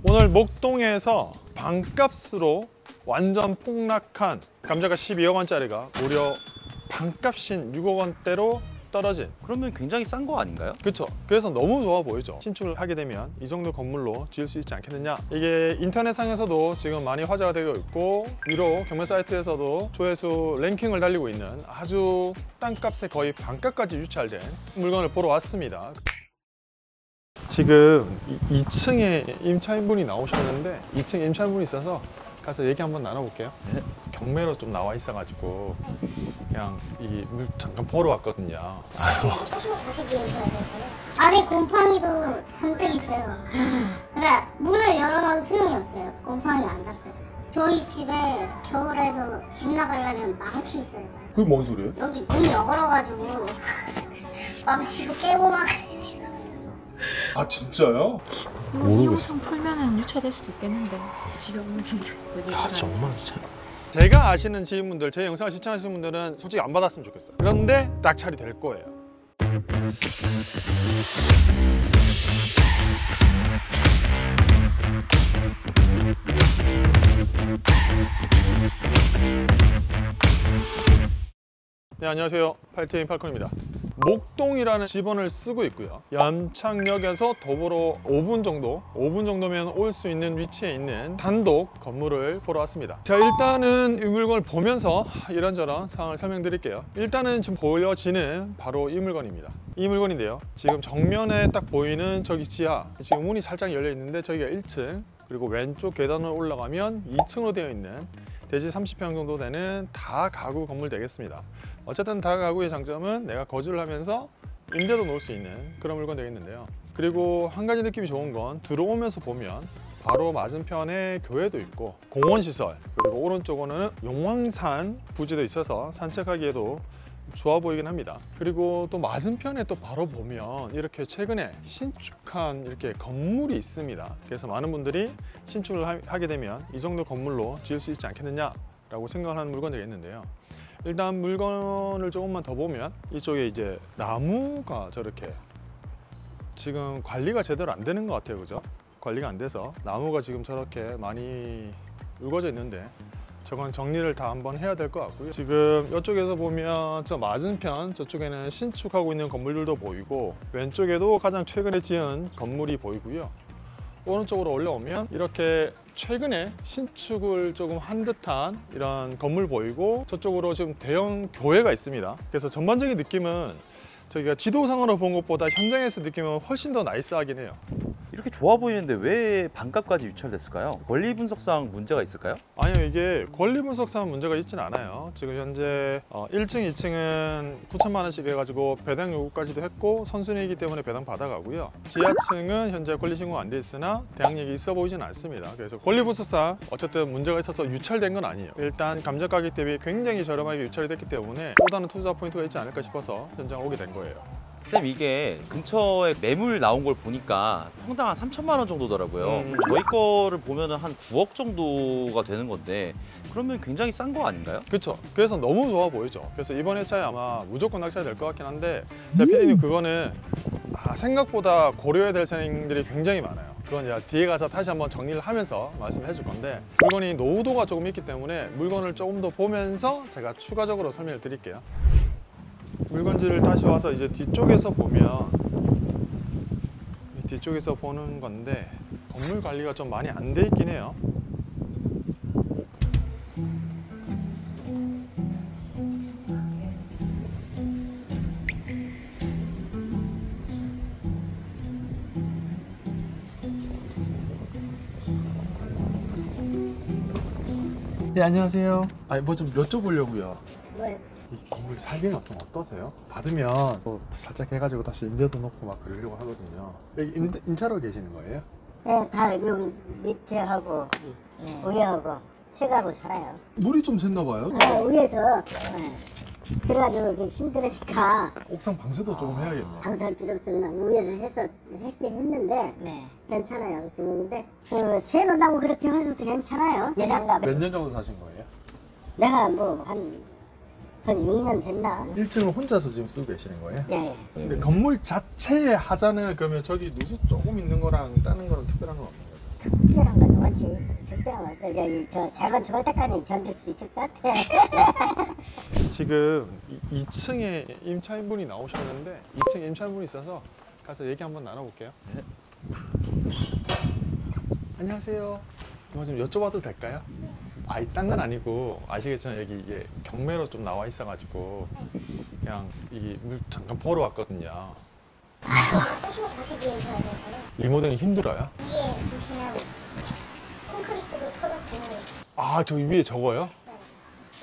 오늘 목동에서 반값으로 완전 폭락한 감자가 12억 원짜리가 무려 반값인 6억 원대로 떨어진. 그러면 굉장히 싼 거 아닌가요? 그렇죠. 그래서 너무 좋아 보이죠. 신축을 하게 되면 이 정도 건물로 지을 수 있지 않겠느냐. 이게 인터넷상에서도 지금 많이 화제가 되고 있고 위로 경매 사이트에서도 조회수 랭킹을 달리고 있는 아주 땅값의 거의 반값까지 유찰된 물건을 보러 왔습니다. 지금 2층에 임차인분이 나오셨는데 2층에 임차인분이 있어서 가서 얘기 한번 나눠볼게요. 네. 경매로 좀 나와 있어가지고 그냥 이 물 잠깐 보러 왔거든요. 초심을 다시 지으셔야 되잖아요. 안에 곰팡이도 잔뜩 있어요. 그러니까 문을 열어놔도 소용이 없어요. 곰팡이가 안 닿아요. 저희 집에 겨울에도 집 나가려면 망치 있어요. 그게 뭔 소리예요? 여기 문이 얼어가지고 망치로 깨고 막. 아 진짜요? 이 영상 풀면은 유찰될 수도 있겠는데 집에 오면 진짜 정말 참. 제가 아시는 지인분들, 제 영상을 시청하시는 분들은 솔직히 안 받았으면 좋겠어요. 그런데 낙찰이 될 거예요. 네, 안녕하세요. 팔테인 팔콘입니다. 목동이라는 지번을 쓰고 있고요. 연창역에서 도보로 5분 정도면 올 수 있는 위치에 있는 단독 건물을 보러 왔습니다. 자, 일단은 이 물건을 보면서 이런저런 상황을 설명드릴게요. 일단은 지금 보여지는 바로 이 물건입니다. 이 물건인데요. 지금 정면에 딱 보이는 저기 지하, 지금 문이 살짝 열려 있는데 저기가 1층, 그리고 왼쪽 계단으로 올라가면 2층으로 되어 있는 대지 30평 정도 되는 다가구 건물 되겠습니다. 어쨌든 다가구의 장점은 내가 거주를 하면서 임대도 놓을 수 있는 그런 물건 되겠는데요. 그리고 한 가지 느낌이 좋은 건 들어오면서 보면 바로 맞은편에 교회도 있고 공원시설, 그리고 오른쪽으로는 용왕산 부지도 있어서 산책하기에도 좋아 보이긴 합니다. 그리고 또 맞은편에 또 바로 보면 이렇게 최근에 신축한 이렇게 건물이 있습니다. 그래서 많은 분들이 신축을 하게 되면 이 정도 건물로 지을 수 있지 않겠느냐 라고 생각하는 물건 되겠는데요. 일단 물건을 조금만 더 보면 이쪽에 이제 나무가 저렇게 지금 관리가 제대로 안 되는 것 같아요. 그죠? 관리가 안 돼서 나무가 지금 저렇게 많이 울거져 있는데 저건 정리를 다 한번 해야 될 것 같고요. 지금 이쪽에서 보면 저 맞은편 저쪽에는 신축하고 있는 건물들도 보이고 왼쪽에도 가장 최근에 지은 건물이 보이고요. 오른쪽으로 올라오면 이렇게 최근에 신축을 조금 한 듯한 이런 건물 보이고 저쪽으로 지금 대형 교회가 있습니다. 그래서 전반적인 느낌은 저희가 지도상으로 본 것보다 현장에서 느끼면 훨씬 더 나이스하긴 해요. 이렇게 좋아 보이는데 왜 반값까지 유찰됐을까요? 권리 분석상 문제가 있을까요? 아니요, 이게 권리 분석상 문제가 있지는 않아요. 지금 현재 1층, 2층은 9천만 원씩 해가지고 배당 요구까지도 했고 선순위이기 때문에 배당 받아가고요. 지하층은 현재 권리 신고가 안 돼 있으나 대항력이 있어 보이지는 않습니다. 그래서 권리 분석상 어쨌든 문제가 있어서 유찰된 건 아니에요. 일단 감정 가격 대비 굉장히 저렴하게 유찰이 됐기 때문에 또 다른 투자 포인트가 있지 않을까 싶어서 현장 오게 된 거예요. 쌤, 이게 근처에 매물 나온 걸 보니까 평당 한 3천만 원 정도더라고요. 저희 거를 보면은 한 9억 정도가 되는 건데 그러면 굉장히 싼 거 아닌가요? 그렇죠. 그래서 너무 좋아 보이죠. 그래서 이번 회차에 아마 무조건 낙찰이 될 것 같긴 한데 제 PD님 그거는 생각보다 고려해야 될 사항들이 굉장히 많아요. 그건 이제 뒤에 가서 다시 한번 정리를 하면서 말씀을 해줄 건데 물건이 노후도가 조금 있기 때문에 물건을 조금 더 보면서 제가 추가적으로 설명을 드릴게요. 물건지를 다시 와서 이제 뒤쪽에서 보면 뒤쪽에서 보는 건데 건물 관리가 좀 많이 안 돼 있긴 해요. 네, 안녕하세요. 아니 뭐 좀 여쭤보려고요. 네. 이 건물 살기는 좀 어떠세요? 받으면 또 살짝 해가지고 다시 임대도 넣고 막 그러려고 하거든요. 여기 임차로 계시는 거예요? 네, 다 여기 밑에 하고 위에 하고 세 가구 살아요. 물이 좀 샜나 봐요? 네, 위에서 그래가지고 이렇게 힘들으니까 옥상 방수도 조금 해야겠네. 방수할 필요 없으면 위에서 해서 했긴 했는데 괜찮아요. 근데 새로 나고 그렇게 해서도 괜찮아요. 예상가 몇 년 정도 사신 거예요? 내가 뭐 한 6년 됐나? 1층을 혼자서 지금 쓰고 계시는 거예요? 예. 근데 건물 자체에 하자는 그러면 저기 누수 조금 있는 거랑 다른 거랑 특별한 건 없는 거예요? 그렇지. 특별한 없어. 저 작은 죽을 때까지 견딜 수 있을 것 같아. 지금 2층에 임차인분이 나오셨는데 2층에 임차인분이 있어서 가서 얘기 한번 나눠볼게요. 네. 안녕하세요. 이거 좀 여쭤봐도 될까요? 딴 건 아니고 아시겠지만 여기 이게 경매로 좀 나와 있어가지고 그냥 이게 물 잠깐 보러 왔거든요. 하시고 다시 지으셔야 돼요. 리모델링 힘들어요? 위에 보시면 콘크리트도 터졌고 저 위에 저거요?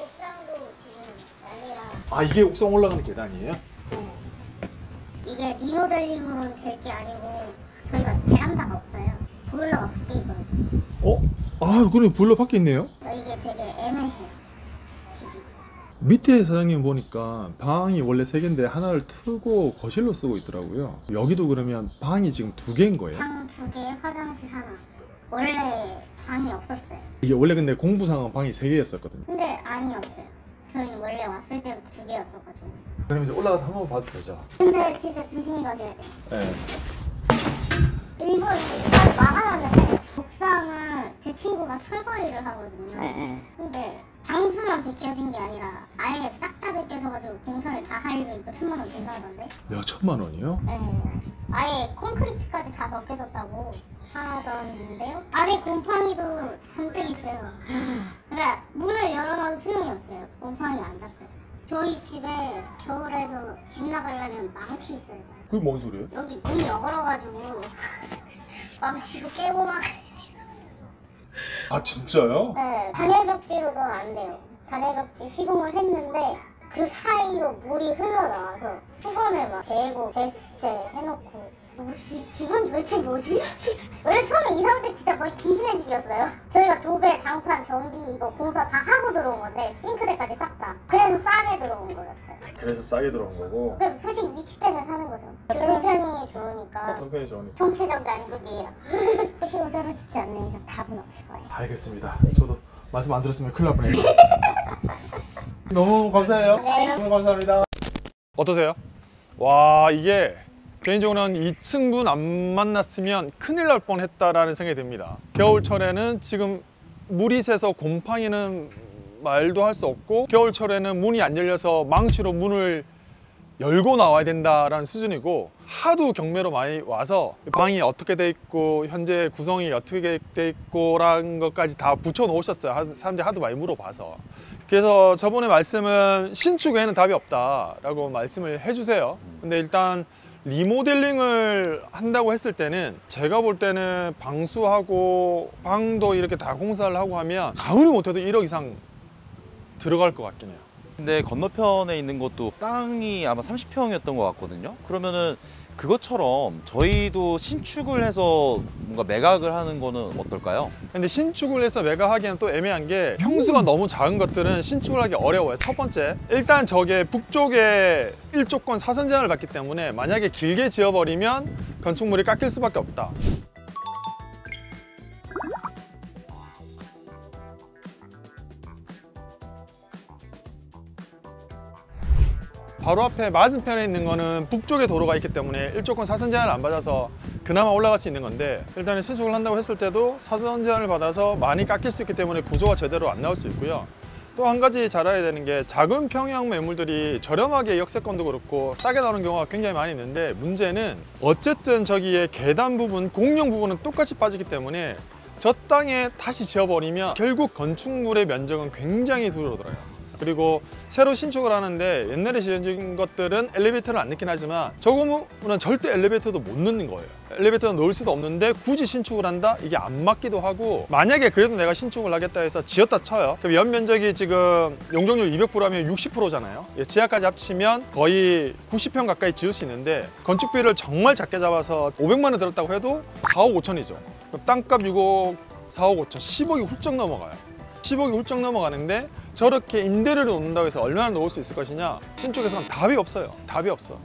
옥상도 지금 난리라. 이게 옥상 올라가는 계단이에요? 이게 리모델링으로는 될 게 아니고 저희가 베란다가 없어요. 보일러가 밖에 있거든요. 그럼 보일러 밖에 있네요? 이게 되게 애매해요. 집이. 밑에 사장님 보니까 방이 원래 3개인데 하나를 트고 거실로 쓰고 있더라고요. 여기도 그러면 방이 지금 2개인 거예요? 방 2개, 화장실 하나. 원래 방이 없었어요. 이게 원래 근데 공부상은 방이 3개였었거든요. 근데 아니었어요. 저희는 원래 왔을 때부터 2개였어가지고. 그럼 이제 올라가서 한번 봐도 되죠? 근데 진짜 조심히 가셔야 돼요. 네. 일부러 딱 막아놨는데 옥상은 제 친구가 철거일을 하거든요. 근데 방수만 벗겨진 게 아니라 아예 싹 다 벗겨져가지고 공사를 다 하려고 1,000만 원 든다던데. 몇 천만 원이요? 네. 아예 콘크리트까지 다 벗겨졌다고 하던데요. 안에 곰팡이도 잔뜩 있어요. 그러니까 문을 열어놔도 소용이 없어요. 곰팡이 안 닿아요. 저희 집에 겨울에도 집 나가려면 망치 있어요. 그게 뭔 소리예요? 여기 문이 얼어가지고 망치로 깨고 막. 진짜요? 네, 단열벽지로도 안 돼요. 단열벽지 시공을 했는데 그 사이로 물이 흘러나와서 수건을 막 대고 제습제 해놓고 이 집은 도대체 뭐지? 원래 처음에 이사 올 때 진짜 거의 귀신의 집이었어요. 저희가 도배, 장판, 전기 이거 공사 다 하고 들어온 건데 싱크대까지 싹 다. 그래서 싸게 들어온 거였어요. 그래서 싸게 들어온 거고. 근데 솔직히 위치 때문에 사는 거죠. 종편이 좋으니까 편이 좋으니까. 총체적 난국이에요. 시고 새로 짓지 않는 이상 답은 없을 거예요. 알겠습니다. 저도 말씀 안 들었으면 큰일 날 뻔했어요. 너무 감사해요. 네. 너무 감사합니다. 어떠세요? 와, 이게 개인적으로는 2층분 안 만났으면 큰일 날 뻔했다라는 생각이 듭니다. 겨울철에는 지금 물이 새서 곰팡이는 말도 할 수 없고, 겨울철에는 문이 안 열려서 망치로 문을 열고 나와야 된다라는 수준이고, 하도 경매로 많이 와서 방이 어떻게 돼 있고 현재 구성이 어떻게 돼 있고라는 것까지 다 붙여 놓으셨어요. 사람들이 하도 많이 물어봐서. 그래서 저번에 말씀은 신축 외에는 답이 없다라고 말씀을 해주세요. 근데 일단 리모델링을 한다고 했을 때는 제가 볼 때는 방수하고 방도 이렇게 다 공사를 하고 하면 아무리 못해도 1억 이상 들어갈 것 같긴 해요. 근데 건너편에 있는 것도 땅이 아마 30평이었던 것 같거든요. 그러면은 그것처럼 저희도 신축을 해서 뭔가 매각을 하는 거는 어떨까요? 근데 신축을 해서 매각하기에는 또 애매한 게 평수가 너무 작은 것들은 신축을 하기 어려워요. 첫 번째, 일단 저게 북쪽에 1조권 사선 제한을 받기 때문에 만약에 길게 지어버리면 건축물이 깎일 수밖에 없다. 바로 앞에 맞은편에 있는 거는 북쪽에 도로가 있기 때문에 1조권 사선 제한을 안 받아서 그나마 올라갈 수 있는 건데, 일단은 신축을 한다고 했을 때도 사선 제한을 받아서 많이 깎일 수 있기 때문에 구조가 제대로 안 나올 수 있고요. 또 한 가지 잘 알아야 되는 게 작은 평형 매물들이 저렴하게 역세권도 그렇고 싸게 나오는 경우가 굉장히 많이 있는데, 문제는 어쨌든 저기에 계단 부분, 공용 부분은 똑같이 빠지기 때문에 저 땅에 다시 지어버리면 결국 건축물의 면적은 굉장히 줄어들어요. 그리고 새로 신축을 하는데 옛날에 지어진 것들은 엘리베이터를 안 넣긴 하지만 저 건물은 절대 엘리베이터도 못 넣는 거예요. 엘리베이터 넣을 수도 없는데 굳이 신축을 한다? 이게 안 맞기도 하고, 만약에 그래도 내가 신축을 하겠다 해서 지었다 쳐요. 그럼 연면적이 지금 용적률 200%라면 60%잖아요. 지하까지 합치면 거의 90평 가까이 지을 수 있는데, 건축비를 정말 작게 잡아서 500만 원 들었다고 해도 4억 5천이죠. 그럼 땅값 6억, 4억 5천, 10억이 훌쩍 넘어가요. 10억이 훌쩍 넘어가는데 저렇게 임대료를 놓는다고 해서 얼마나 놓을 수 있을 것이냐? 신축에서는 답이 없어요. 답이 없어.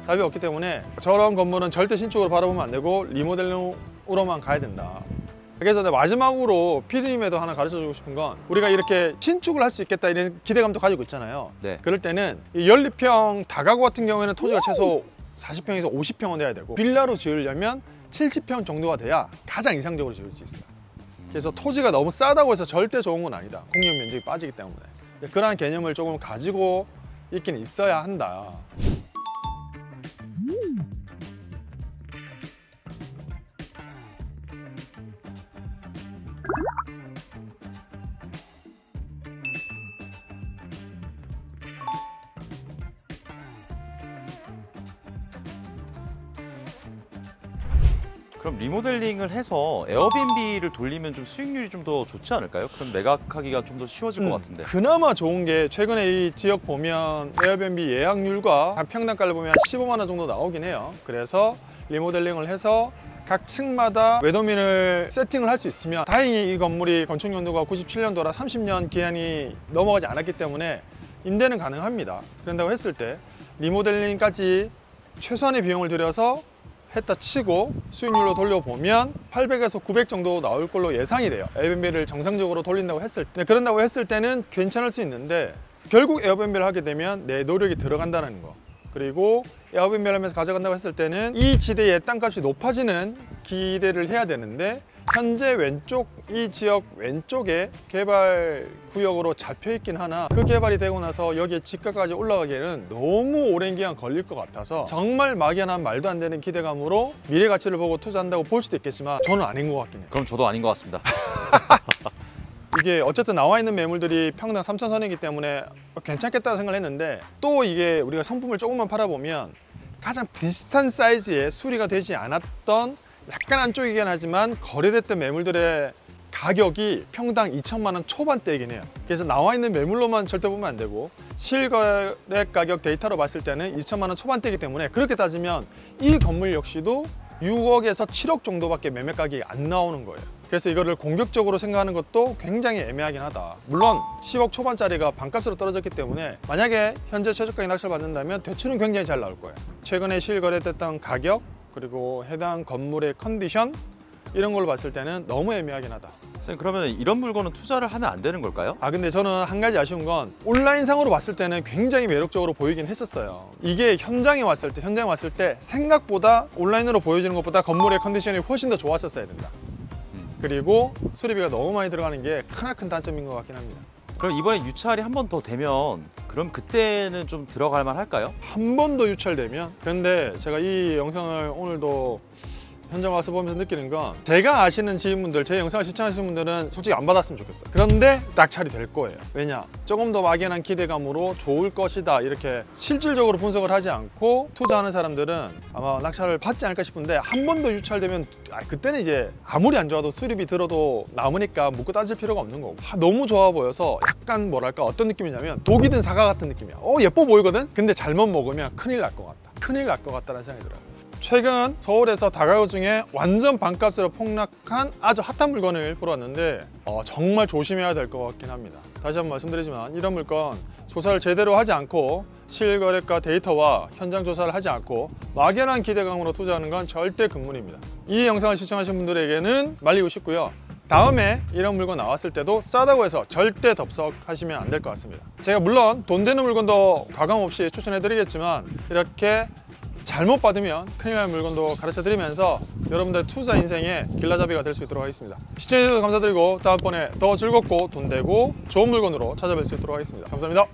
답이 없기 때문에 저런 건물은 절대 신축으로 바라보면 안 되고 리모델링으로만 가야 된다. 그래서 마지막으로 피디님에도 하나 가르쳐주고 싶은 건, 우리가 이렇게 신축을 할 수 있겠다 이런 기대감도 가지고 있잖아요. 네. 그럴 때는 이 연립형 다가구 같은 경우에는 토지가 최소 40평에서 50평은 돼야 되고, 빌라로 지으려면 70평 정도가 돼야 가장 이상적으로 지을 수 있어요. 그래서 토지가 너무 싸다고 해서 절대 좋은 건 아니다. 공용 면적이 빠지기 때문에. 그러한 개념을 조금 가지고 있긴 있어야 한다. 그럼 리모델링을 해서 에어비앤비를 돌리면 좀 수익률이 좀 더 좋지 않을까요? 그럼 매각하기가 좀 더 쉬워질 것 같은데. 그나마 좋은 게 최근에 이 지역 보면 에어비앤비 예약률과 평당가를 보면 15만 원 정도 나오긴 해요. 그래서 리모델링을 해서 각 층마다 외도민을 세팅을 할 수 있으면, 다행히 이 건물이 건축 연도가 97년도라 30년 기한이 넘어가지 않았기 때문에 임대는 가능합니다. 그런다고 했을 때 리모델링까지 최소한의 비용을 들여서 했다 치고 수익률로 돌려보면 800에서 900 정도 나올 걸로 예상이 돼요. 에어비앤비를 정상적으로 돌린다고 했을 때. 그런다고 했을 때는 괜찮을 수 있는데, 결국 에어비앤비를 하게 되면 내 노력이 들어간다는 거, 그리고 에어비앤비를 하면서 가져간다고 했을 때는 이 지대의 땅값이 높아지는 기대를 해야 되는데, 현재 왼쪽, 이 지역 왼쪽에 개발 구역으로 잡혀 있긴 하나 그 개발이 되고 나서 여기에 집가까지 올라가기에는 너무 오랜 기간 걸릴 것 같아서 정말 막연한 말도 안 되는 기대감으로 미래 가치를 보고 투자한다고 볼 수도 있겠지만 저는 아닌 것 같긴 해요. 그럼 저도 아닌 것 같습니다. 이게 어쨌든 나와 있는 매물들이 평당 3,000선이기 때문에 괜찮겠다고 생각을 했는데, 또 이게 우리가 상품을 조금만 팔아보면 가장 비슷한 사이즈의 수리가 되지 않았던, 약간 안쪽이긴 하지만 거래됐던 매물들의 가격이 평당 2천만 원 초반대이긴 해요. 그래서 나와 있는 매물로만 절대 보면 안 되고 실거래 가격 데이터로 봤을 때는 2천만 원 초반대이기 때문에, 그렇게 따지면 이 건물 역시도 6억에서 7억 정도밖에 매매 가격이 안 나오는 거예요. 그래서 이거를 공격적으로 생각하는 것도 굉장히 애매하긴 하다. 물론 10억 초반짜리가 반값으로 떨어졌기 때문에 만약에 현재 최저가에 낙찰 받는다면 대출은 굉장히 잘 나올 거예요. 최근에 실거래됐던 가격, 그리고 해당 건물의 컨디션, 이런 걸로 봤을 때는 너무 애매하긴 하다. 선생님, 그러면 이런 물건은 투자를 하면 안 되는 걸까요? 근데 저는 한 가지 아쉬운 건 온라인상으로 봤을 때는 굉장히 매력적으로 보이긴 했었어요. 이게 현장에 왔을 때 생각보다 온라인으로 보여지는 것보다 건물의 컨디션이 훨씬 더 좋았었어야 된다. 그리고 수리비가 너무 많이 들어가는 게 크나큰 단점인 것 같긴 합니다. 그럼 이번에 유찰이 한 번 더 되면 그럼 그때는 좀 들어갈 만 할까요? 한 번 더 유찰되면. 그런데 제가 이 영상을 오늘도 현장 와서 보면서 느끼는 건, 제가 아시는 지인분들, 제 영상을 시청하시는 분들은 솔직히 안 받았으면 좋겠어요. 그런데 낙찰이 될 거예요. 왜냐? 조금 더 막연한 기대감으로 좋을 것이다 이렇게 실질적으로 분석을 하지 않고 투자하는 사람들은 아마 낙찰을 받지 않을까 싶은데, 한 번 더 유찰되면 그때는 이제 아무리 안 좋아도 수리비 들어도 남으니까 묻고 따질 필요가 없는 거고, 너무 좋아 보여서 약간 뭐랄까 어떤 느낌이냐면 독이 든 사과 같은 느낌이야. 예뻐 보이거든? 근데 잘못 먹으면 큰일 날 것 같다. 큰일 날 것 같다는 생각이 들어요. 최근 서울에서 다가구 중에 완전 반값으로 폭락한 아주 핫한 물건을 보러 왔는데 정말 조심해야 될 것 같긴 합니다. 다시 한번 말씀드리지만 이런 물건 조사를 제대로 하지 않고 실거래가 데이터와 현장 조사를 하지 않고 막연한 기대감으로 투자하는 건 절대 금물입니다. 이 영상을 시청하신 분들에게는 말리고 싶고요. 다음에 이런 물건 나왔을 때도 싸다고 해서 절대 덥석하시면 안 될 것 같습니다. 제가 물론 돈 되는 물건도 과감 없이 추천해 드리겠지만, 이렇게 잘못 받으면 큰일 날 물건도 가르쳐 드리면서 여러분들의 투자 인생의 길라잡이가 될 수 있도록 하겠습니다. 시청해주셔서 감사드리고 다음번에 더 즐겁고 돈 되고 좋은 물건으로 찾아뵐 수 있도록 하겠습니다. 감사합니다.